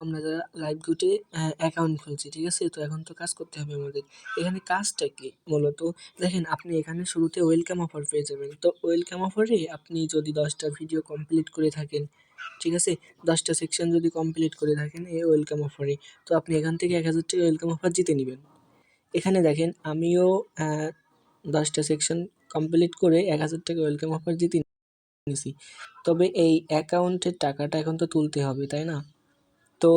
আমরা যারা live গুটে account খুলছি, ঠিক আছে? তো এখন তো কাজ করতে হবে আমাদের। এখানে কাজটা কি? মূলত দেখেন আপনি এখানে শুরুতে ওয়েলকাম অফার পেয়ে যাবেন। তো ওয়েলকাম অফারে আপনি যদি ১০ টা ভিডিও কমপ্লিট করে থাকেন, ঠিক আছে? ১০ টা সেকশন যদি কমপ্লিট করে থাকেন এই ওয়েলকাম অফারে, তো আপনি এখান থেকে ৳১,০০০ ওয়েলকাম অফার জিতে নিবেন। এখানে দেখেন আমিও ১০ টা সেকশন কমপ্লিট করে ৳১,০০০ ওয়েলকাম অফার জিতে নিছি। তবে এই অ্যাকাউন্টের টাকাটা এখন তো তুলতে হবে, তাই না? তো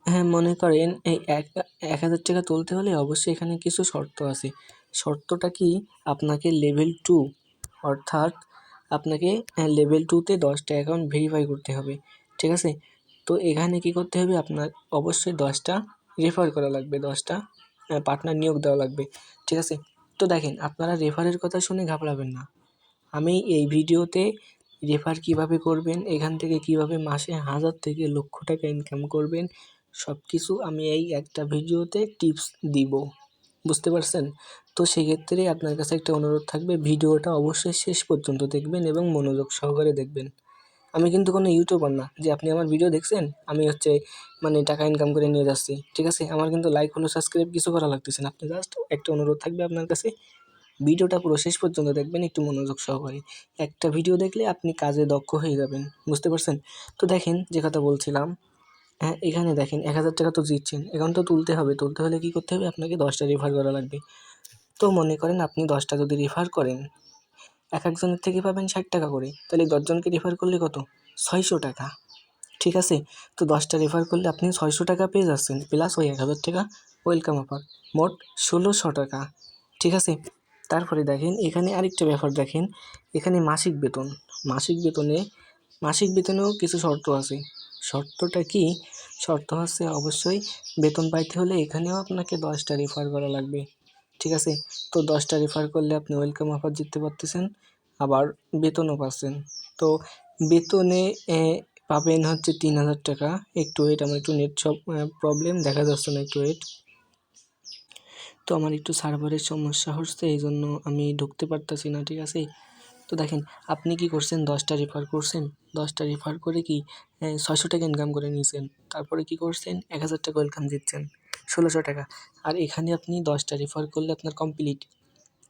হ্যাঁ, মনে করেন এই ৳১,০০০ তুলতে হলে অবশ্যই এখানে কিছু শর্ত আছে। শর্তটা কি? আপনাকে লেভেল 2 অর্থাৎ আপনাকে লেভেল 2 তে ১০ টা অ্যাকাউন্ট ভেরিফাই করতে হবে। ঠিক আছে? তো এখানে কি করতে হবে? আপনার অবশ্যই ১০ টা রেফার করা লাগবে। ১০ টা পার্টনার নিয়োগ দেওয়া লাগবে। ঠিক আছে? তো দেখেন আপনারা রেফারের কথা শুনে ঘাবড়াবেন না। আমি এই ভিডিওতে রেফার কীভাবে করবেন, এখান থেকে কীভাবে মাসে ১,০০০ থেকে লক্ষ টাকা ইনকাম করবেন, সব কিছু আমি এই একটা ভিডিওতে টিপস দিব। বুঝতে পারছেন? তো সেক্ষেত্রে আপনার কাছে একটা অনুরোধ থাকবে, ভিডিওটা অবশ্যই শেষ পর্যন্ত দেখবেন এবং মনোযোগ সহকারে দেখবেন। আমি কিন্তু কোনো ইউটিউবার না যে আপনি আমার ভিডিও দেখছেন, আমি মানে টাকা ইনকাম করে নিয়ে যাচ্ছি। ঠিক আছে? আমার কিন্তু লাইক, ফলো, সাবস্ক্রাইব কিছু করা লাগতেছে না। আপনি জাস্ট একটা অনুরোধ থাকবে আপনার কাছে, ভিডিওটা পুরো শেষ পর্যন্ত দেখবেন একটু মনোযোগ সহকারে। একটা ভিডিও দেখলে আপনি কাজে দক্ষ হয়ে যাবেন। বুঝতে পারছেন? তো দেখেন যে কথা বলছিলাম, হ্যাঁ, এখানে দেখেন ৳১,০০০ তো জিতছেন। এখন তো তুলতে হবে। তুলতে হলে কী করতে হবে? আপনাকে ১০ টা রেফার করা লাগবে। তো মনে করেন আপনি ১০ টা যদি রেফার করেন, একেকজনের থেকে পাবেন ৳৬০ করে। তাহলে ১০ জনকে রেফার করলে কত? ৳৬০০। ঠিক আছে? তো ১০ টা রেফার করলে আপনি ৳৬০০ পেয়ে যাচ্ছেন প্লাস ওই ৳১,০০০ ওয়েলকাম অফার। মোট ৳১৬০০। ঠিক আছে? তারপরে দেখেন এখানে আরেকটা ব্যাপার দেখেন, এখানে মাসিক বেতন। মাসিক বেতনে মাসিক বেতনেও কিছু শর্ত আছে। শর্তটা কি? শর্ত হচ্ছে অবশ্যই বেতন পাইতে হলে এখানেও আপনাকে ১০ টা রেফার করা লাগবে। ঠিক আছে? তো ১০ টা রেফার করলে আপনি ওয়েলকাম অফার জিততে পারতেছেন, আবার বেতনও পাচ্ছেন। তো বেতনে পাবেন হচ্ছে ৳৩,০০০। একটু ওয়েট, আমার একটু নেট প্রবলেম, দেখা যাচ্ছে না, একটু ওয়েট। তো আমার একটু সার্ভারের সমস্যা হচ্ছে, এইজন্য আমি ঢুকতে পারতাছি না। ঠিক আছে? তো দেখেন আপনি কি করছেন, ১০ টা রেফার করছেন। ১০ টা রেফার করে কি ৳৬০০ ইনকাম করে নিয়েছেন। তারপরে কি করছেন? ৳১,০০০ ওয়েলকাম জিতছেন, ৳১৬০০। আর এখানে আপনি ১০ টা রেফার করলে আপনার কমপ্লিট।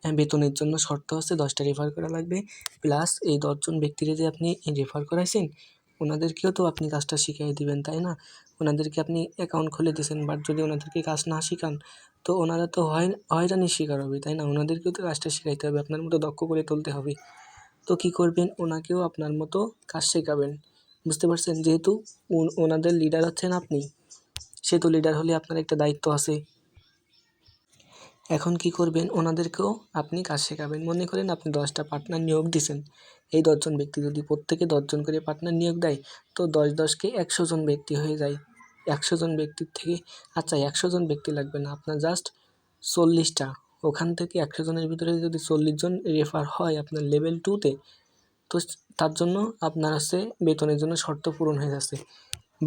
বেতনের জন্য শর্ত হচ্ছে ১০ টা রেফার করা লাগবে। প্লাস এই ১০ জন ব্যক্তিরে যে আপনি রেফার করাইছেন, ওনাদেরকেও তো আপনি কাজটা শিখাই দিবেন, তাই না? ওনাদেরকে আপনি অ্যাকাউন্ট খুলে দিয়েছেন, বাট যদি ওনাদেরকে কাজ না শিখান, তো ওনারা তো হয়রানির শিকার হবে, তাই না? ওনাদেরকেও তো কাজটা শিখাইতে হবে, আপনার মতো দক্ষ করে তুলতে হবে। তো কী করবেন? ওনাকেও আপনার মতো কাজ শেখাবেন। বুঝতে পারছেন? যেহেতু ওনাদের লিডার হচ্ছেন আপনি, সেহেতু লিডার হলে আপনার একটা দায়িত্ব আছে। এখন কি করবেন? ওনাদেরকেও আপনি কাজ শেখাবেন। মনে করেন আপনি ১০ টা পার্টনার নিয়োগ দিছেন। এই ১০ জন ব্যক্তি যদি প্রত্যেকে ১০ জন করে পার্টনার নিয়োগ দেয়, তো ১০ কে ১০০ জন ব্যক্তি হয়ে যায়। ১০০ জন ব্যক্তির থেকে, আচ্ছা ১০০ জন ব্যক্তি লাগবে না, আপনার জাস্ট ৪০ টা। ওখান থেকে ১০০ জনের ভিতরে যদি ৪০ জন রেফার হয় আপনার লেভেল 2 তে, তো তার জন্য আপনার বেতনের জন্য শর্ত পূরণ হয়ে যাচ্ছে।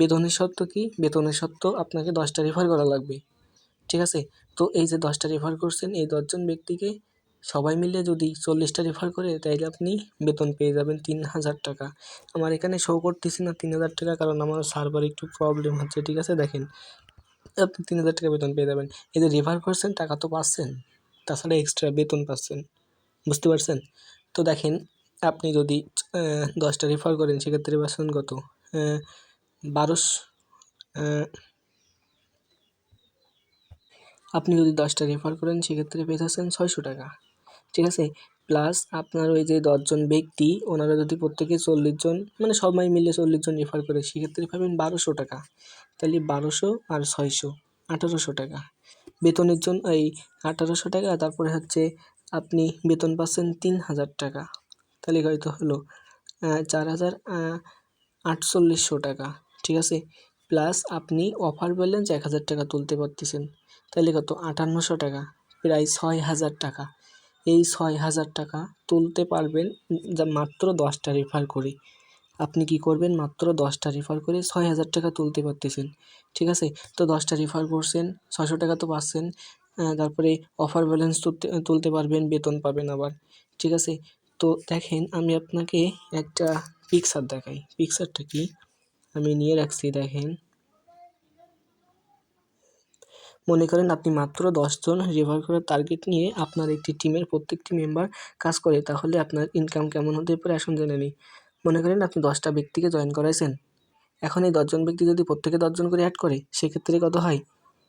বেতনের শর্ত কি? বেতনের শর্ত আপনাকে ১০ টা রেফার করা লাগবে। ঠিক আছে? তো এই যে ১০ টা রেফার করছেন, এই ১০ জন ব্যক্তিকে সবাই মিলে যদি ৪০ টা রেফার করে, তাইলে আপনি বেতন পেয়ে যাবেন ৳৩,০০০। আমার এখানে শো করতেছে না ৳৩,০০০, কারণ আমার সার্ভারে একটু প্রবলেম হচ্ছে। ঠিক আছে? দেখেন আপনি ৳৩,০০০ বেতন পেয়ে যাবেন। এই যে রেফার করছেন টাকা তো পাচ্ছেন, তাছাড়া এক্সট্রা বেতন পাচ্ছেন। বুঝতে পারছেন? তো দেখেন আপনি যদি ১০ টা রেফার করেন, সেক্ষেত্রে পাচ্ছেন কত? অ্যা ১২০০ অ্যা আপনি যদি ১০ টা রেফার করেন, সেক্ষেত্রে পেয়ে যাচ্ছেন ৳৬০০। ঠিক আছে? প্লাস আপনার ওই যে ১০ জন ব্যক্তি, ওনারা যদি প্রত্যেকে ৪০ জন, মানে সবাই মিলে ৪০ জন রেফার করে, সেক্ষেত্রে পাবেন ৳১২০০। তাহলে ১২০০ আর ৬০০, ৳১৮০০। বেতনের জন্য এই ৳১৮০০, তারপরে হচ্ছে আপনি বেতন পাচ্ছেন ৳৩,০০০। তাহলে কত হলো? ৪,৮৮০০ টাকা। ঠিক আছে? প্লাস আপনি অফার ব্যালেন্স ৳১,০০০ তুলতে পারতেছেন। তাইলে কত? ৳৫৮০০, প্রায় ৳৬,০০০। এই ৳৬,০০০ তুলতে পারবেন যা মাত্র ১০ টা রেফার করে। আপনি কি করবেন? মাত্র ১০ টা রেফার করে ৳৬,০০০ তুলতে পারতেছেন। ঠিক আছে? তো ১০ টা রেফার করছেন, ৳৬০০ তো পাচ্ছেন। তারপরে অফার ব্যালেন্স তুলতে পারবেন, বেতন পাবেন আবার। ঠিক আছে? তো দেখেন আমি আপনাকে একটা পিকচার দেখাই। পিকচারটা কি? আমি নিয়ে রাখছি, দেখেন। মনে করেন আপনি মাত্র 10 জন রেফার করার টার্গেট নিয়ে আপনার একটি টিমের প্রত্যেকটি মেম্বার কাজ করে, তাহলে আপনার ইনকাম কেমন হতে পারে আসুন জেনে নিই। মনে করেন আপনি 10টা ব্যক্তিকে জয়েন করাইছেন। এখন এই 10 জন ব্যক্তি যদি প্রত্যেকে 10 জন করে অ্যাড করে, সেক্ষেত্রে কত হয়?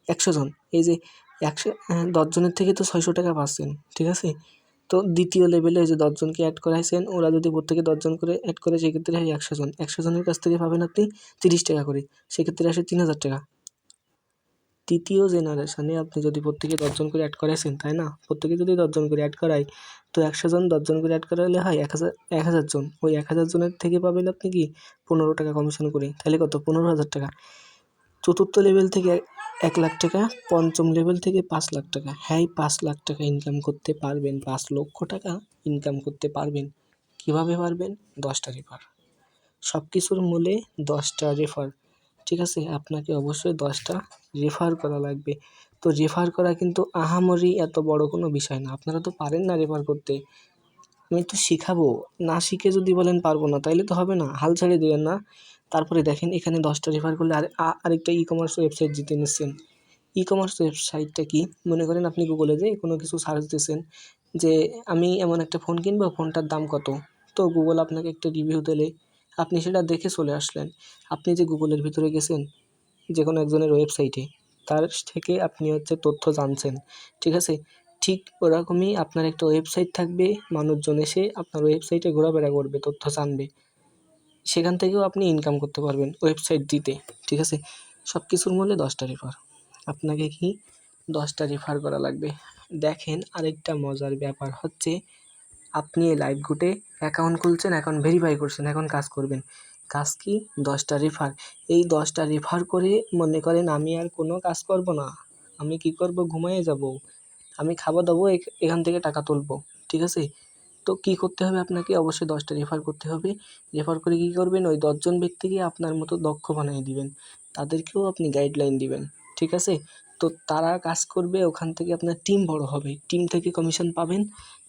100 জন। এই যে 10 জনের থেকে তো 600 টাকা পাচ্ছেন, ঠিক আছে? তো দ্বিতীয় লেভেলে ওই যে 10 জনকে অ্যাড করাইছেন, ওরা যদি প্রত্যেকে 10 জন করে অ্যাড করে, সেক্ষেত্রে হয় 100 জন। 100 জনের কাছ থেকে পাবেন আপনি 30 টাকা করে, সেক্ষেত্রে আসে 3000 টাকা। তৃতীয় জেনারেশনে আপনি যদি প্রত্যেকে 10 জন করে অ্যাড করাইছেন, তাই না? প্রত্যেকে যদি 10 জন করে অ্যাড করায়, তো 100 জন 10 জন করে অ্যাড করালে হয় 1000 জন। ওই 1000 জনের থেকে পাবেন আপনি কি 15 টাকা কমিশন করে, তাহলে কত? 15,000 টাকা। চতুর্থ লেভেল থেকে 1,00,000 টাকা, পঞ্চম লেভেল থেকে 5,00,000 টাকা। হ্যাঁ, 5,00,000 টাকা ইনকাম করতে পারবেন, 5 লক্ষ টাকা ইনকাম করতে পারবেন। কীভাবে পারবেন? 10টা রেফার। সব কিছুর মূলে 10টা রেফার, ঠিক আছে? আপনাকে অবশ্যই 10টা রেফার করা লাগবে। তো রেফার করা কিন্তু আহামরি এত বড় কোনো বিষয় না। আপনারা তো পারেন না রেফার করতে। আমি তো শিখাবো, না শিখে যদি বলেন পারবো না, তাইলে তো হবে না, হাল ছেড়ে দিবেন না। তারপরে দেখেন এখানে 10টা রেফার করলে আরেকটা ই-কমার্স ওয়েবসাইট জিতে নিচ্ছেন। ই-কমার্স ওয়েবসাইটটা কি? মনে করেন আপনি গুগলে যেয়ে কোনো কিছু সার্চ দিছেন যে আমি এমন একটা ফোন কিনবো, ফোনটার দাম কত? তো গুগল আপনাকে একটা রিভিউ দিলে আপনি সেটা দেখে চলে আসলেন। আপনি যে গুগলের ভিতরে গেছেন যেকোনো একজনের ওয়েবসাইটে, তার থেকে আপনি হচ্ছে তথ্য জানছেন, ঠিক আছে? ঠিক ওরকমই আপনার একটা ওয়েবসাইট থাকবে, মানুষজন এসে আপনার ওয়েবসাইটে ঘোরাফেরা করবে, তথ্য জানবে। সেখান থেকেও আপনি ইনকাম করতে পারবেন ওয়েবসাইট দিতে, ঠিক আছে? সব কিছুর মূলে 10টা রেফার। আপনাকে কি 10টা রেফার করা লাগবে। দেখেন আরেকটা মজার ব্যাপার হচ্ছে, আপনি এই লাইভগুটে অ্যাকাউন্ট খুলছেন, অ্যাকাউন্ট ভেরিফাই করছেন, এখন কাজ করবেন। কাজ কি? 10টা রেফার। এই 10টা রেফার করে মনে করেন আমি আর কোনো কাজ করব না। আমি কি করব? ঘুমায়ে যাব। আমি খাবো-দাবো, এখান থেকে টাকা তুলবো, ঠিক আছে? তো কী করতে হবে আপনাকে? অবশ্যই 10টা রেফার করতে হবে। রেফার করে কী করবেন? ওই 10 জন ব্যক্তিকে আপনার মতো দক্ষ বানিয়ে দিবেন। তাদেরকেও আপনি গাইডলাইন দিবেন, ঠিক আছে? তো তারা কাজ করবে, ওখান থেকে আপনার টিম বড় হবে। টিম থেকে কমিশন পাবেন,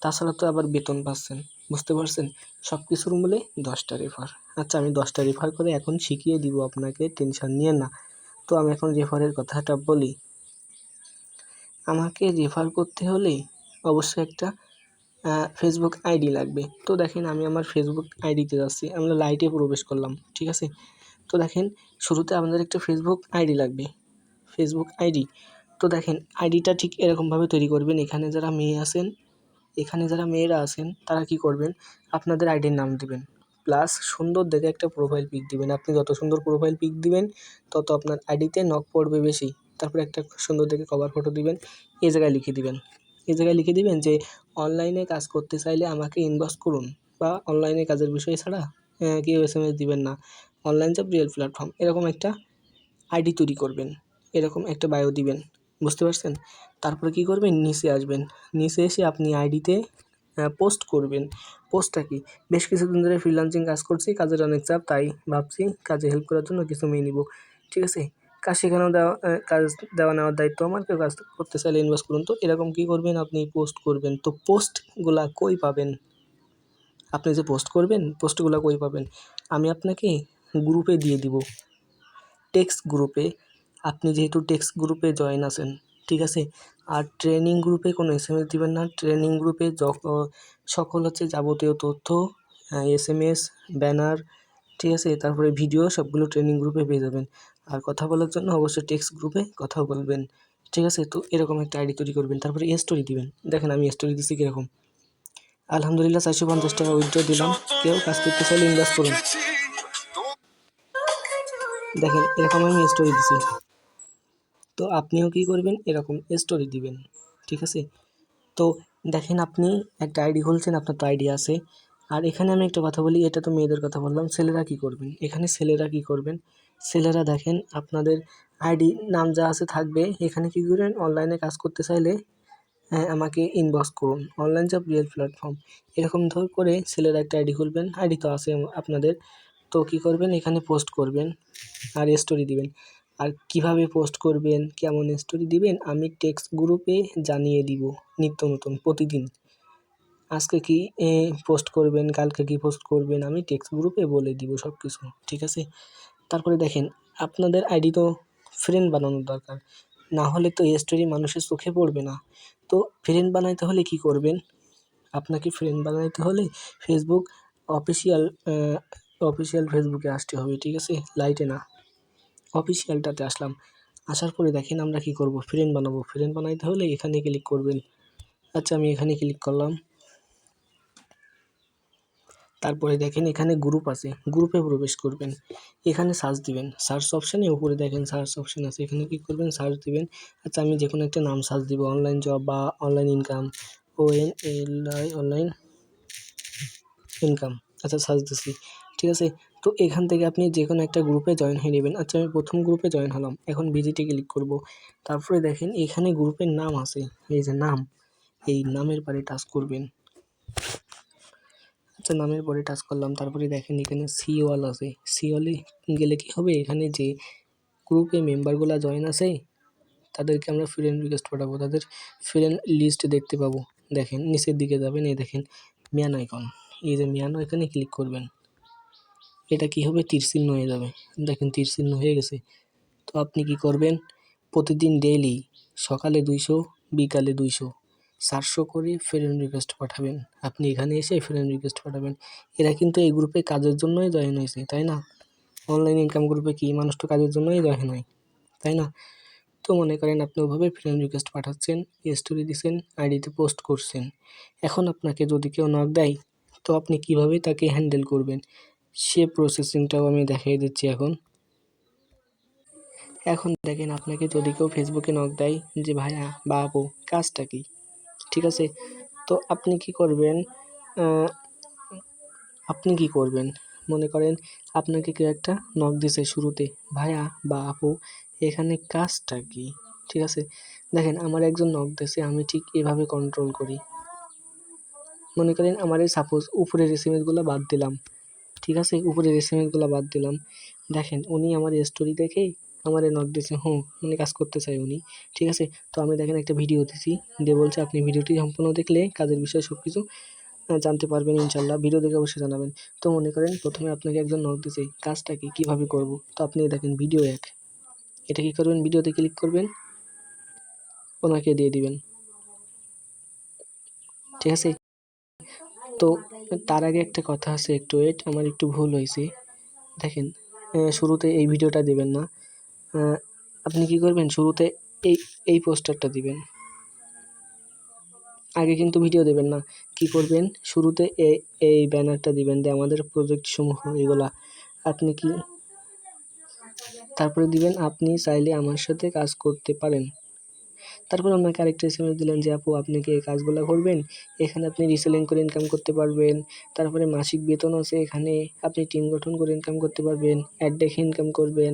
তাছাড়া তো আবার বেতন পাচ্ছেন। বুঝতে পারছেন? সব কিছুর মূলে 10টা রেফার। আচ্ছা, আমি 10টা রেফার করে এখন শিখিয়ে দিব আপনাকে, টেনশন নিয়েন না। তো আমি এখন রেফারের কথাটা বলি। আমাকে রেফার করতে হলে অবশ্যই একটা ফেসবুক আইডি লাগবে। তো দেখেন আমি আমার ফেসবুক আইডিতে যাচ্ছি। আমরা লাইটে প্রবেশ করলাম, ঠিক আছে? তো দেখেন শুরুতে আপনাদের একটা ফেসবুক আইডি লাগবে। Facebook ID. তো দেখেন আইডিটা ঠিক এরকমভাবে তৈরি করবেন। এখানে যারা মেয়েরা আছেন তারা কি করবেন? আপনাদের আইডির নাম দিবেন। প্লাস সুন্দর দেখে একটা প্রোফাইল পিক দিবেন। আপনি যত সুন্দর প্রোফাইল পিক দিবেন, তত আপনার আইডিতে নক পড়বে বেশি। তারপরে একটা সুন্দর দেখে কভার ফটো দিবেন। এই জায়গায় লিখে দিবেন। এই জায়গায় লিখে দিবেন যে অনলাইনে কাজ করতে চাইলে আমাকে ইনবক্স করুন, বা অনলাইনে কাজের বিষয় ছাড়া কেউ এসএমএস দিবেন না। Online job real platform. এরকম একটা আইডি তৈরি করবেন। এরকম একটা বায়ো দিবেন। বুঝতে পারছেন? তারপরে কী করবেন? নিচে আসবেন। নিচে এসে আপনি আইডিতে পোস্ট করবেন। পোস্টটা কি? বেশ কিছুদিন ধরে ফ্রিল্যান্সিং কাজ করছি, কাজের অনেক চাপ, তাই ভাবছি কাজে হেল্প করার জন্য কিছু মেয়ে নিব। ঠিক আছে? কাজ শেখানো দেওয়া, কাজ দেওয়া নেওয়ার দায়িত্ব আমার। কেউ কাজ করতে চাইলে ইনভেস্ট করুন। তো এরকম কী করবেন? আপনি পোস্ট করবেন। তো পোস্টগুলা কই পাবেন? আপনি যে পোস্ট করবেন, পোস্টগুলা কই পাবেন? আমি আপনাকে গ্রুপে দিয়ে দিব। টেক্সট গ্রুপে। আপনি যেহেতু টেক্সট গ্রুপে জয়েন আছেন, ঠিক আছে? আর ট্রেনিং গ্রুপে কোনো এসএমএস দিবেন না। ট্রেনিং গ্রুপে সকল হচ্ছে যাবতীয় তথ্য, এসএমএস, ব্যানার, ঠিক আছে? তারপরে ভিডিও সবগুলো ট্রেনিং গ্রুপে পেয়ে যাবেন। আর কথা বলার জন্য অবশ্যই টেক্সট গ্রুপে কথা বলবেন, ঠিক আছে? তো এরকম একটা আইডি তৈরি করবেন। তারপরে স্টোরি দিবেন। দেখেন আমি স্টোরি দিচ্ছি কীরকম। আলহামদুলিল্লাহ 450 টাকা উইথড্র দিলাম। কেউ কাজ করতে চাইলে ইনভেস্ট করুন। দেখেন এরকম আমি স্টোরি দিছি। তো আপনিও কী করবেন? এরকম স্টোরি দিবেন, ঠিক আছে? তো দেখেন আপনি একটা আইডি খুলছেন, আপনার তো আইডি আছে। আর এখানে আমি একটা কথা বলি, এটা তো মেয়েদের কথা বললাম। ছেলেরা কী করবেন? এখানে ছেলেরা কী করবেন? ছেলেরা দেখেন আপনাদের আইডি নাম যা আছে থাকবে। এখানে কী করবেন? অনলাইনে কাজ করতে চাইলে আমাকে ইনবক্স করুন। Online job real platform. এরকম করে ছেলেরা একটা আইডি খুলবেন। আইডি তো আছে আপনাদের। তো কী করবেন? এখানে পোস্ট করবেন আর স্টোরি দিবেন। আর কীভাবে পোস্ট করবেন, কেমন স্টোরি দিবেন, আমি টেক্সট গ্রুপে জানিয়ে দিব নিত্য নতুন প্রতিদিন। আজকে কি পোস্ট করবেন, কালকে কি পোস্ট করবেন, আমি টেক্সট গ্রুপে বলে দিব সব কিছু, ঠিক আছে? তারপরে দেখেন আপনাদের আইডি তো ফ্রেন্ড বানানোর দরকার। না হলে তো এই স্টোরি মানুষের চোখে পড়বে না। তো ফ্রেন্ড বানাইতে হলে কি করবেন? আপনাকে ফ্রেন্ড বানাইতে হলে ফেসবুক অফিসিয়াল অফিসিয়াল ফেসবুকে আসতে হবে, ঠিক আছে? লাইটে না, অফিসিয়ালটাতে আসলাম। আসার পরে দেখেন আমরা কি করব, ফ্রেন্ড বানাবো। ফ্রেন্ড বানাইতে হলে এখানে ক্লিক করবেন। আচ্ছা, আমি এখানে ক্লিক করলাম। তারপরে দেখেন এখানে গ্রুপ আছে, গ্রুপে প্রবেশ করবেন। এখানে সার্চ দিবেন, সার্চ অপশানে উপরে দেখেন সার্চ অপশান আছে, এখানে কি করবেন, সার্চ দিবেন। আচ্ছা, আমি যে কোনো একটা নাম সার্চ দিব, অনলাইন জব বা online income, ONLI online income. আচ্ছা, সার্চ দিছি, ঠিক আছে? তো এখান থেকে আপনি যে কোনো একটা গ্রুপে জয়েন হয়ে নেবেন। আচ্ছা, আমি প্রথম গ্রুপে জয়েন হলাম, এখন ভিজিটে ক্লিক করব। তারপরে দেখেন এখানে গ্রুপের নাম আছে, এই যে নাম, এই নামের পরে টাচ করবেন। আচ্ছা, নামের পরে টাচ করলাম। তারপরে দেখেন এখানে সি ওয়াল আছে, সি ওয়ালে গেলে কি হবে, এখানে যে গ্রুপে মেম্বারগুলা জয়েন আছে তাদেরকে আমরা ফ্রেন্ড রিকোয়েস্ট পাঠাবো, তাদের ফ্রেন্ড লিস্ট দেখতে পাবো। দেখেন নিচের দিকে যাবেন, এই দেখেন মিয়ান আইকন, এই যে মিয়ান আইকনে ক্লিক করবেন। এটা কি হবে, তীর চিহ্ন হয়ে যাবে। দেখেন তীর চিহ্ন হয়ে গেছে। তো আপনি কি করবেন, প্রতিদিন ডেইলি সকালে 200, বিকালে 200, 400 করে ফ্রেন্ড রিকোয়েস্ট পাঠাবেন। আপনি এখানে এসে ফ্রেন্ড রিকোয়েস্ট পাঠাবেন। এরা কিন্তু এই গ্রুপে কাজের জন্যই জয়েন হয়েছে, তাই না? অনলাইন ইনকাম গ্রুপে কি মানুষ তো কাজের জন্যই জয়েন হয়, তাই না? তো মনে করেন আপনি ওভাবে ফ্রেন্ড রিকোয়েস্ট পাঠাচ্ছেন, স্টোরি দিছেন, আইডিতে পোস্ট করছেন। এখন আপনাকে যদি কেউ নক দেয়, তো আপনি কিভাবে তাকে হ্যান্ডেল করবেন, সে প্রসেসিংটাও আমি দেখিয়ে দিচ্ছি এখন। এখন দেখেন আপনাকে যদি কেউ ফেসবুকে নক দেয় যে ভাইয়া বা আপু কাজটা কি, ঠিক আছে? তো আপনি কি করবেন, আপনি কি করবেন, মনে করেন আপনাকে কেউ একটা নক দিছে শুরুতে, ভাইয়া বা আপু এখানে কাজটা কি, ঠিক আছে? দেখেন আমার একজন নক দিছে, আমি ঠিক এভাবে কন্ট্রোল করি। মনে করেন আমার এই সাপোজ উপরের এসএমএসগুলো বাদ দিলাম, ঠিক আছে? উপরের এসএমএসগুলো বাদ দিলাম। দেখেন উনি আমার স্টোরি দেখেই আমারে নক দিয়েছে, মানে কাজ করতে চায় উনি, ঠিক আছে? তো আমি দেখেন একটা ভিডিও দিছি, দিয়ে বলছে আপনি ভিডিওটি সম্পূর্ণ দেখলে কাজের বিষয়ে সব কিছু জানতে পারবেন ইনশাল্লাহ। ভিডিও দেখে অবশ্যই জানাবেন। তো মনে করেন প্রথমে আপনাকে একজন নক দিছে, কাজটা কি, কীভাবে করব? তো আপনি দেখেন ভিডিও 1, এটা কী করবেন, ভিডিওতে ক্লিক করবেন, ওনাকে দিয়ে দিবেন, ঠিক আছে? তো তার আগে একটা কথা আছে, একটু ওয়েট, আমার একটু ভুল হয়েছে। দেখেন শুরুতে এই ভিডিওটা দিবেন না, আপনি কি করবেন, শুরুতে এই এই পোস্টারটা দিবেন, আগে কিন্তু ভিডিও দেবেন না। কি করবেন, শুরুতে এই ব্যানারটা দিবেন যে আমাদের প্রজেক্ট সমূহ এগুলা আপনি কি, তারপরে দিবেন আপনি চাইলে আমার সাথে কাজ করতে পারেন। তারপর আপনাকে আরেকটা এসএমএস দিলেন যে আপু আপনি কি এই কাজগুলো করবেন, এখানে আপনি রিসেলিং করে ইনকাম করতে পারবেন, তারপরে মাসিক বেতন আছে, এখানে আপনি টিম গঠন করে ইনকাম করতে পারবেন, অ্যাড দেখে ইনকাম করবেন,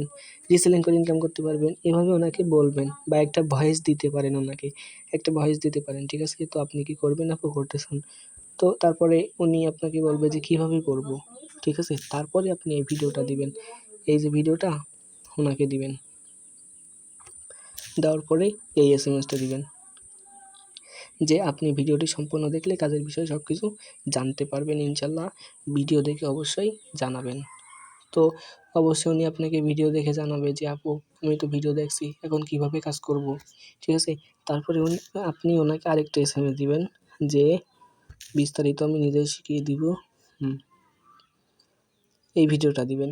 রিসেলিং করে ইনকাম করতে পারবেন। এভাবে ওনাকে বলবেন বা একটা ভয়েস দিতে পারেন, ওনাকে একটা ভয়েস দিতে পারেন, ঠিক আছে? তো আপনি কি করবেন, আপু করতেছেন। তো তারপরে উনি আপনাকে বলবে যে কীভাবে করব, ঠিক আছে? তারপরে আপনি এই ভিডিওটা দিবেন, এই যে ভিডিওটা ওনাকে দিবেন, দেওয়ার পরে এই এসএমএসটা দিবেন যে আপনি ভিডিওটি সম্পূর্ণ দেখলে কাজের বিষয়ে সব কিছু জানতে পারবেন ইনশাল্লাহ। ভিডিও দেখে অবশ্যই জানাবেন। তো অবশ্যই উনি আপনাকে ভিডিও দেখে জানাবে যে আপু আমি তো ভিডিও দেখছি, এখন কিভাবে কাজ করব, ঠিক আছে? তারপরে আপনি ওনাকে আরেকটা এসএমএস দিবেন যে বিস্তারিত আমি নিজেই শিখিয়ে দিব। এই ভিডিওটা দিবেন,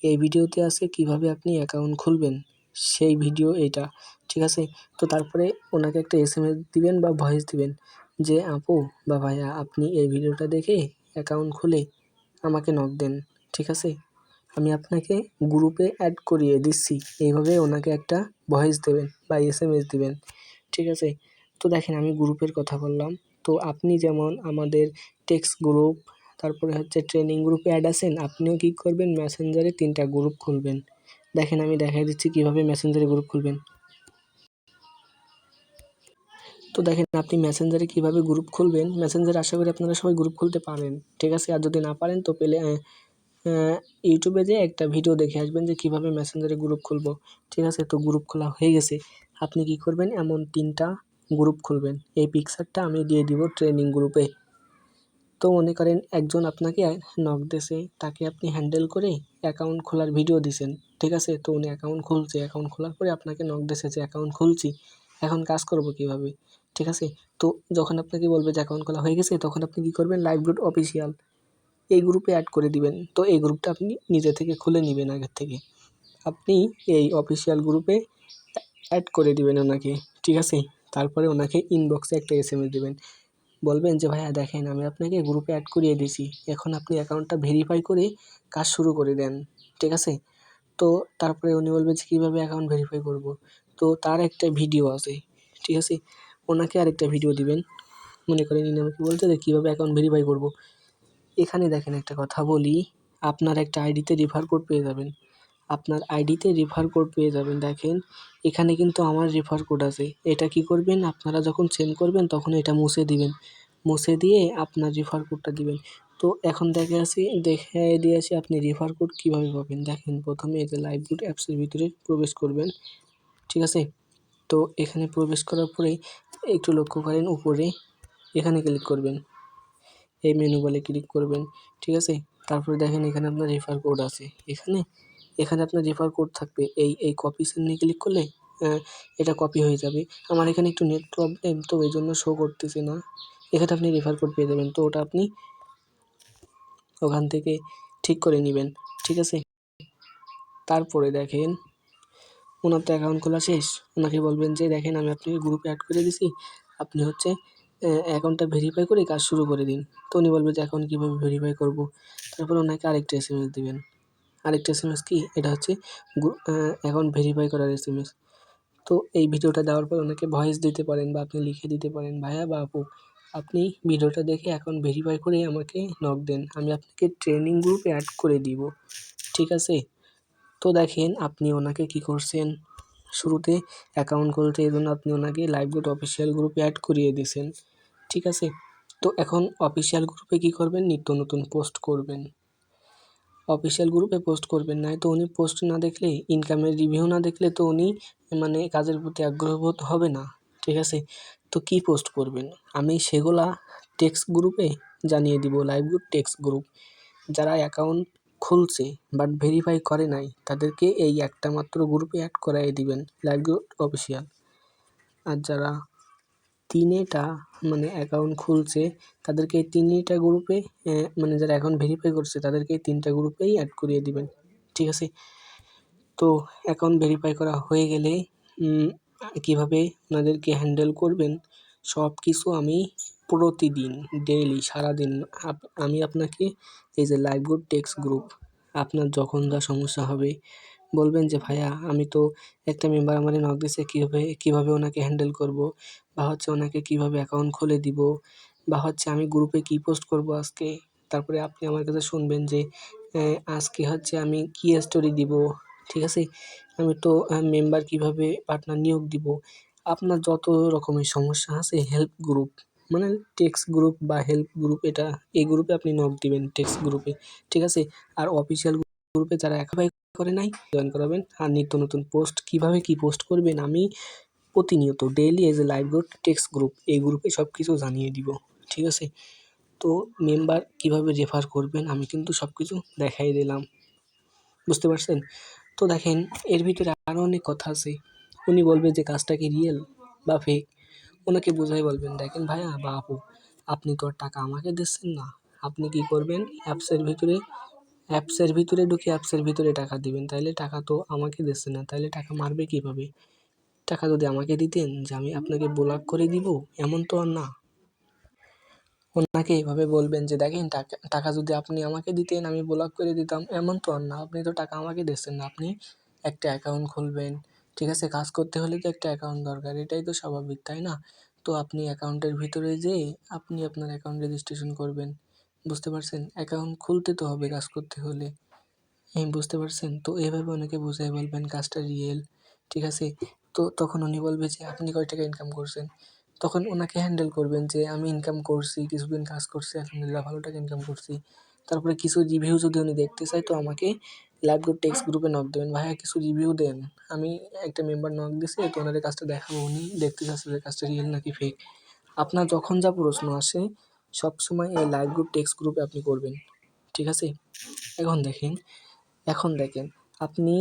এই ভিডিওতে আছে কিভাবে আপনি অ্যাকাউন্ট খুলবেন, সেই ভিডিও এইটা, ঠিক আছে? তো তারপরে ওনাকে একটা এসএমএস দিবেন বা ভয়েস দিবেন যে আপু বা ভাইয়া আপনি এই ভিডিওটা দেখে অ্যাকাউন্ট খুলে আমাকে নক দেন, ঠিক আছে? আমি আপনাকে গ্রুপে অ্যাড করিয়ে দিচ্ছি। এইভাবে ওনাকে একটা ভয়েস দেবেন বা এসএমএস দিবেন, ঠিক আছে? তো দেখেন আমি গ্রুপের কথা বললাম। তো আপনি যেমন আমাদের টেক্সট গ্রুপ, তারপরে হচ্ছে ট্রেনিং গ্রুপে অ্যাড আছেন, আপনিও কী করবেন, মেসেঞ্জারে 3টা গ্রুপ খুলবেন। দেখেন আমি দেখাই দিচ্ছি কীভাবে মেসেঞ্জারে গ্রুপ খুলবেন। তো দেখেন আপনি মেসেঞ্জারে কীভাবে গ্রুপ খুলবেন, মেসেঞ্জারে আশা করি আপনারা সবাই গ্রুপ খুলতে পারেন, ঠিক আছে? আর যদি না পারেন তো পেলে ইউটিউবে যেয়ে একটা ভিডিও দেখে আসবেন যে কীভাবে মেসেঞ্জারে গ্রুপ খুলবো, ঠিক আছে? তো গ্রুপ খোলা হয়ে গেছে। আপনি কি করবেন, এমন 3টা গ্রুপ খুলবেন। এই পিকচারটা আমি দিয়ে দিব ট্রেনিং গ্রুপে, তো মনে করেন একজন আপনাকে নক দিছে, তাকে আপনি হ্যান্ডেল করে অ্যাকাউন্ট খোলার ভিডিও দিছেন, ঠিক আছে? তো উনি অ্যাকাউন্ট খুলছে, অ্যাকাউন্ট খোলার পরে আপনাকে নক দিছে যে অ্যাকাউন্ট খুলছি, এখন কাজ করব কীভাবে? ঠিক আছে? তো যখন আপনাকে বলবে যে অ্যাকাউন্ট খোলা হয়ে গেছে, তখন আপনি কী করবেন, লাইভরুট অফিসিয়াল এই গ্রুপে অ্যাড করে দিবেন। তো এই গ্রুপটা আপনি নিজে থেকে খুলে নিবেন আগের থেকে। আপনি এই অফিসিয়াল গ্রুপে অ্যাড করে দিবেন ওনাকে, ঠিক আছে? তারপরে ওনাকে ইনবক্সে একটা এসএমএস দিবেন। বলবেন যে ভাইয়া দেখেন আমি আপনাকে গ্রুপে অ্যাড করিয়ে দিয়েছি, এখন আপনি অ্যাকাউন্টটা ভেরিফাই করে কাজ শুরু করে দেন, ঠিক আছে? তো তারপরে উনি বলবে যে কীভাবে অ্যাকাউন্ট ভেরিফাই করব? তো তার একটা ভিডিও আছে, ঠিক আছে? ওনাকে আরেকটা ভিডিও দিবেন। মনে করেন ইনি আমাকে বলছে যে কীভাবে অ্যাকাউন্ট ভেরিফাই করব? এখানে দেখেন একটা কথা বলি, আপনার একটা আইডিতে রেফার কোড পেয়ে যাবেন। আপনার আইডিতে রেফার কোড পেয়ে যাবেন। দেখেন এখানে কিন্তু আমার রেফার কোড আছে। এটা কি করবেন, আপনারা যখন সেন্ড করবেন তখন এটা মুছে দিবেন। মুছে দিয়ে আপনার রেফার কোডটা দিবেন। তো এখন দেখায় দিয়েছি আপনি রেফার কোড কীভাবে পাবেন। দেখেন প্রথমে এই যে লাইভরুট অ্যাপসের ভিতরে প্রবেশ করবেন, ঠিক আছে? তো এখানে প্রবেশ করার পরেই একটু লক্ষ্য করেন উপরে, এখানে ক্লিক করবেন। এই মেনু বলে ক্লিক করবেন, ঠিক আছে? তারপরে দেখেন এখানে আপনার রেফার কোড আছে। এখানে আপনার রেফার কোড থাকবে। এই কপি চিহ্নে ক্লিক করলে এটা কপি হয়ে যাবে। আমার এখানে একটু নেট প্রবলেম, তো এইজন্য শো করতেছে না। এখানে আপনি রেফার কোড পেয়ে যাবেন। তো ওটা আপনি ওখান থেকে ঠিক করে নিবেন, ঠিক আছে? তারপরে দেখেন ওনার তো অ্যাকাউন্ট খোলা শেষ। ওনাকে বলবেন যে দেখেন আমি আপনাকে গ্রুপে অ্যাড করে দিছি। আপনি হচ্ছে অ্যাকাউন্টটা ভেরিফাই করে কাজ শুরু করে দিন। তো উনি বলবে যে অ্যাকাউন্ট কীভাবে ভেরিফাই করব? তারপরে ওনাকে আরেকটা এসএমএস দিবেন। আরেকটা এসএমএস কি? এটা হচ্ছে অ্যাকাউন্ট ভেরিফাই করার এসএমএস। তো এই ভিডিওটা দেওয়ার পর ওনাকে ভয়েস দিতে পারেন বা আপনি লিখে দিতে পারেন, ভাইয়া বা আপু আপনি ভিডিওটা দেখে অ্যাকাউন্ট ভেরিফাই করে আমাকে নক দেন। আমি আপনাকে ট্রেনিং গ্রুপে অ্যাড করে দিব, ঠিক আছে? তো দেখেন আপনি ওনাকে কী করছেন, শুরুতে অ্যাকাউন্ট খুলতে এজন্য আপনি ওনাকে লাইভরুট অফিসিয়াল গ্রুপে অ্যাড করিয়ে দিয়েছেন, ঠিক আছে? তো এখন অফিসিয়াল গ্রুপে কী করবেন, নিত্য নতুন পোস্ট করবেন। অফিসিয়াল গ্রুপে পোস্ট করবেন, নয়তো উনি পোস্ট না দেখলে, ইনকামের রিভিউ না দেখলে তো উনি মানে কাজের প্রতি আগ্রহ বোধ হবে না, ঠিক আছে? তো কী পোস্ট করবেন, আমি সেগুলা টেক্সট গ্রুপে জানিয়ে দিব। লাইভরুট টেক্সট গ্রুপ, যারা অ্যাকাউন্ট খুলছে বাট ভেরিফাই করে নাই তাদেরকে এই একটা মাত্র গ্রুপে অ্যাড করায়ে দিবেন, লাইভরুট অফিসিয়াল। আর যারা 3টা মানে অ্যাকাউন্ট খুলছে তাদেরকে এই 3টা গ্রুপে মানে যারা অ্যাকাউন্ট ভেরিফাই করছে তাদেরকে এই 3টা গ্রুপেই অ্যাড করিয়ে দিবেন, ঠিক আছে? তো অ্যাকাউন্ট ভেরিফাই করা হয়ে গেলে কীভাবে ওনাদেরকে হ্যান্ডেল করবেন সব কিছু আমি প্রতিদিন ডেইলি সারাদিন আমি আপনাকে এই যে লাইভরুট টেক্সট গ্রুপ, আপনার যখন যা সমস্যা হবে বলবেন যে ভাইয়া আমি তো একটা মেম্বার আমারে নক দিছে, কীভাবে ওনাকে হ্যান্ডেল করব, বা হচ্ছে ওনাকে কীভাবে অ্যাকাউন্ট খুলে দিব, বা হচ্ছে আমি গ্রুপে কী পোস্ট করব আজকে। তারপরে আপনি আমার কাছে শুনবেন যে আজকে হচ্ছে আমি কী স্টোরি দিব, ঠিক আছে? আমি তো মেম্বার কীভাবে পার্টনার নিয়োগ দিব। আপনার যত রকমের সমস্যা আছে হেল্প গ্রুপ মানে টেক্সট গ্রুপ বা হেল্প গ্রুপ, এই গ্রুপে আপনি নক দিবেন টেক্সট গ্রুপে, ঠিক আছে? আর অফিসিয়াল গ্রুপে যারা একেবারে করে নাই জয়েন করাবেন। আর নিত্য নতুন পোস্ট কীভাবে কী পোস্ট করবেন আমি প্রতিনিয়ত ডেইলি এই যে লাইভরুট টেক্সট গ্রুপ, এই গ্রুপে সব কিছু জানিয়ে দিব, ঠিক আছে? তো মেম্বার কীভাবে রেফার করবেন আমি কিন্তু সব কিছু দেখাই দিলাম, বুঝতে পারছেন? তো দেখেন এর ভিতরে আরও অনেক কথা আছে। উনি বলবে যে কাজটা কি রিয়েল বা ফেক, ওনাকে বুঝাই বলবেন দেখেন ভাইয়া বা আপু আপনি তো আর টাকা আমাকে দিচ্ছেন না, আপনি কি করবেন অ্যাপসের ভিতরে ঢুকে অ্যাপসের ভিতরে টাকা দিবেন, তাইলে টাকা তো আমাকে দিচ্ছেন না, তাইলে টাকা মারবে কীভাবে? টাকা যদি আমাকে দিতেন যে আমি আপনাকে ব্লক করে দিব, এমন তো আর না। ওনাকে এভাবে বলবেন যে দেখেন টাকা যদি আপনি আমাকে দিতেন আমি ব্লক করে দিতাম, এমন তো আর না। আপনি তো টাকা আমাকে দিচ্ছেন না, আপনি একটা অ্যাকাউন্ট খুলবেন, ঠিক আছে? কাজ করতে হলে তো একটা অ্যাকাউন্ট দরকার, এটাই তো স্বাভাবিক, তাই না? তো আপনি অ্যাকাউন্টের ভিতরে যেয়ে আপনি আপনার অ্যাকাউন্ট রেজিস্ট্রেশন করবেন, বুঝতে পারছেন? অ্যাকাউন্ট খুলতে তো হবে কাজ করতে হলে, বুঝতে পারছেন? তো এভাবে ওনাকে বুঝাই বলবেন কাজটা রিয়েল, ঠিক আছে? তো তখন উনি বলবে যে আপনি কয় টাকা ইনকাম করছেন? তখন ওনাকে হ্যান্ডেল করবেন যে আমি ইনকাম করছি, কিছুদিন কাজ করছি, আলহামদুলিল্লাহ ভালো টাকা ইনকাম করছি। তারপরে কিছু রিভিউ যদি উনি দেখতে চায় তো আমাকে লাইভরুট টেক্সট গ্রুপে নক দেবেন, ভাইয়া কিছু রিভিউ দেন। আমি একটা মেম্বার নক দিছে, তো ওনাদের কাজটা দেখাবো, উনি দেখতে চাচ্ছে যে কাজটা রিয়েল নাকি ফেক। আপনার যখন যা প্রশ্ন আসে সবসময় এই লাইভ গ্রুপ টেক্সট গ্রুপে আপনি করবেন, ঠিক আছে? এখন দেখেন আপনি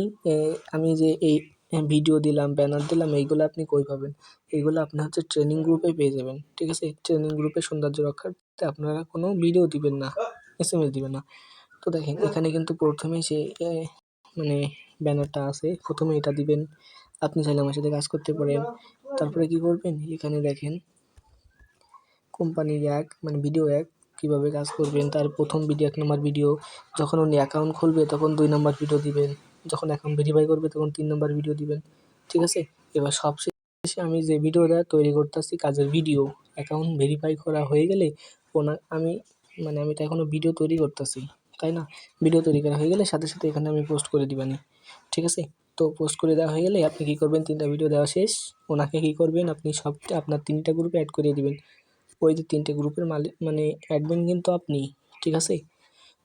আমি যে এই ভিডিও দিলাম, ব্যানার দিলাম, এইগুলো আপনি কই পাবেন? এইগুলো আপনি হচ্ছে ট্রেনিং গ্রুপে পেয়ে যাবেন, ঠিক আছে? ট্রেনিং গ্রুপে সৌন্দর্য রক্ষার্থে আপনারা কোনো ভিডিও দিবেন না, এসএমএস দিবেন না। তো দেখেন এখানে কিন্তু প্রথমেই সে মানে ব্যানারটা আছে, প্রথমে এটা দিবেন। আপনি চাইলে আমার সাথে কাজ করতে পারেন। তারপরে কি করবেন, এখানে দেখেন কোম্পানি এক মানে ভিডিও এক কীভাবে কাজ করবেন। তার প্রথম ভিডিও 1 নম্বর ভিডিও, যখন উনি অ্যাকাউন্ট খুলবে তখন 2 নম্বর ভিডিও দিবেন, যখন অ্যাকাউন্ট ভেরিফাই করবে তখন 3 নম্বর ভিডিও দিবেন, ঠিক আছে? এবার সবশেষে আমি যে ভিডিওটা তৈরি করতেছি কাজের ভিডিও, অ্যাকাউন্ট ভেরিফাই করা হয়ে গেলে আমি আমি তো এখনও ভিডিও তৈরি করতেছি, তাই না? ভিডিও তৈরি করা হয়ে গেলে সাথে সাথে এখানে আমি পোস্ট করে দিবানি, ঠিক আছে? তো পোস্ট করে দেওয়া হয়ে গেলে আপনি কী করবেন, 3টা ভিডিও দেওয়া শেষ, ওনাকে কী করবেন, আপনি আপনার 3টা গ্রুপে অ্যাড করে দিবেন। ওই যে 3টে গ্রুপের অ্যাডমিন কিন্তু আপনি, ঠিক আছে?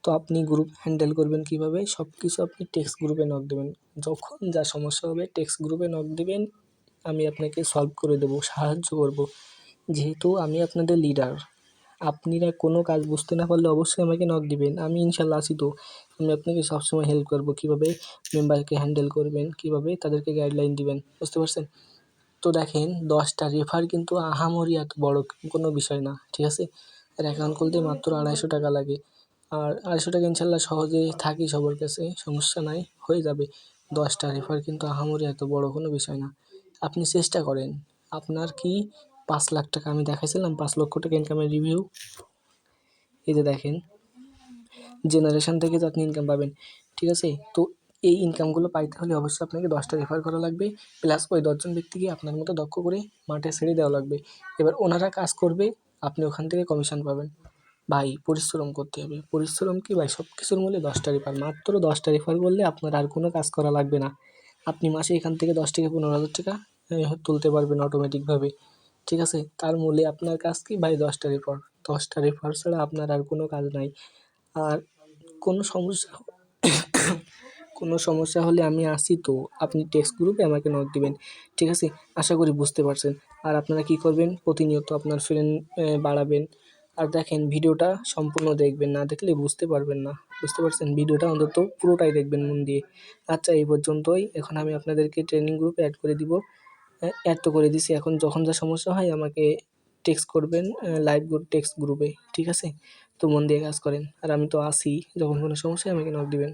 তো আপনি গ্রুপ হ্যান্ডেল করবেন কীভাবে, সব কিছু আপনি টেক্সট গ্রুপে নক দেবেন। যখন যা সমস্যা হবে টেক্সট গ্রুপে নক দিবেন, আমি আপনাকে সলভ করে দেবো, সাহায্য করব। যেহেতু আমি আপনাদের লিডার, আপনারা কোনো কাজ বুঝতে না পারলে অবশ্যই আমাকে নক দিবেন। আমি ইনশাল্লাহ আছি তো। আমি আপনাকে সবসময় হেল্প করব, কীভাবে মেম্বারকে হ্যান্ডেল করবেন, কীভাবে তাদেরকে গাইডলাইন দিবেন, বুঝতে পারছেন? তো দেখেন 10টা রেফার কিন্তু আহামরি এত বড় কোনো বিষয় না, ঠিক আছে? আর অ্যাকাউন্ট খুলতে মাত্র 250 টাকা লাগে। আর 250 টাকা ইনশাল্লাহ সহজে থাকি সবার কাছে, সমস্যা নাই, হয়ে যাবে। 10টা রেফার কিন্তু আহামরি এত বড় কোনো বিষয় না। আপনি চেষ্টা করেন। আপনার কি 5 লাখ টাকা আমি দেখাইছিলাম, 5 লক্ষ টাকা ইনকামের রিভিউ, এই যে দেখেন জেনারেশন থেকে তো আপনি ইনকাম পাবেন, ঠিক আছে? তো এই ইনকামগুলো পাইতে হলে অবশ্যই আপনাকে 10টা রেফার করা লাগবে, প্লাস ওই 10 জন ব্যক্তিকে আপনার মতো দক্ষ করে মাঠে ছেড়ে দেওয়া লাগবে। এবার ওনারা কাজ করবে, আপনি ওখান থেকে কমিশন পাবেন। ভাই পরিশ্রম করতে হবে। পরিশ্রম কি ভাই, সব কিছুর মূলে 10টা রেফার। মাত্র 10টা রেফার করলে আপনার আর কোনো কাজ করা লাগবে না। আপনি মাসে এখান থেকে 10 থেকে 15,000 টাকা তুলতে পারবেন অটোমেটিকভাবে, ঠিক আছে? তার মূলে আপনার কাজ কি ভাই, 10টা রেফার। 10টা রেফার ছাড়া আপনার আর কোনো কাজ নাই। আর কোনো সমস্যা কোনো সমস্যা হলে আমি আছি তো। আপনি টেক্সট গ্রুপে আমাকে নক দিবেন, ঠিক আছে? আশা করি বুঝতে পারছেন। আর আপনারা কী করবেন, প্রতিনিয়ত আপনার ফ্রেন্ড বাড়াবেন। আর দেখেন ভিডিওটা সম্পূর্ণ দেখবেন, না দেখলে বুঝতে পারবেন না, বুঝতে পারছেন? ভিডিওটা অন্তত পুরোটাই দেখবেন মন দিয়ে। আচ্ছা এই পর্যন্তই। এখন আমি আপনাদেরকে ট্রেনিং গ্রুপে অ্যাড করে দিব। অ্যাড তো করে দিছি। এখন যখন যা সমস্যা হয় আমাকে টেক্সট করবেন লাইভ টেক্সট গ্রুপে, ঠিক আছে? তো মন দিয়ে কাজ করেন। আর আমি তো আছি, যখন কোনো সমস্যা হয় আমাকে নক দিবেন।